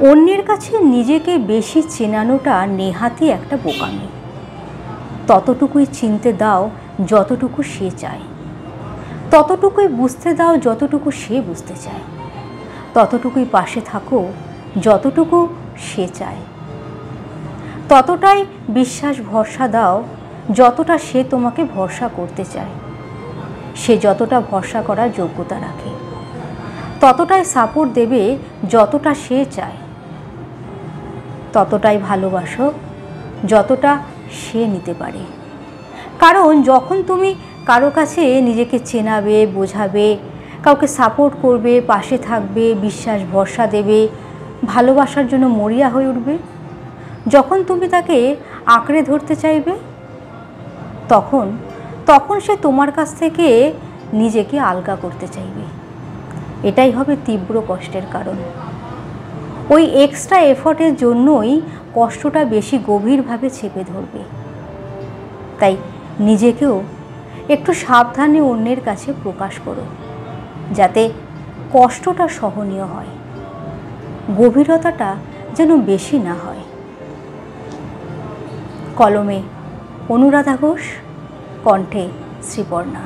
অন্যের কাছে নিজেকে বেশি চেনানোটা নেহাতই একটা বোকামি। ততটুকুই চিনতে দাও যতটুকু সে চায়, ততটুকুই বুঝতে দাও যতটুকু সে বুঝতে চায়, ততটুকুই পাশে থাকো যতটুকু সে চায়, ততটাই বিশ্বাস ভরসা দাও যতটা সে তোমাকে ভরসা করতে চায়। সে যতটা ভরসা করার যোগ্যতা রাখে, ততটাই সাপোর্ট দেবে যতটা সে চায়, ততটাই ভালোবাসো যতটা সে নিতে পারে। কারণ যখন তুমি কারো কাছে নিজেকে চেনাবে, বোঝাবে, কাউকে সাপোর্ট করবে, পাশে থাকবে, বিশ্বাস ভরসা দেবে, ভালোবাসার জন্য মরিয়া হয়ে উঠবে, যখন তুমি তাকে আঁকড়ে ধরতে চাইবে, তখন সে তোমার কাছ থেকে নিজেকে আলগা করতে চাইবে। এটাই হবে তীব্র কষ্টের কারণ। ওই এক্সট্রা এফর্টের জন্যই কষ্টটা বেশি গভীরভাবে চেপে ধরবে। তাই নিজেকেও একটু সাবধানে অন্যের কাছে প্রকাশ করো, যাতে কষ্টটা সহনীয় হয়, গভীরতাটা যেন বেশি না হয়। কলমে অনুরাধা ঘোষ, কণ্ঠে শ্রীপর্ণা।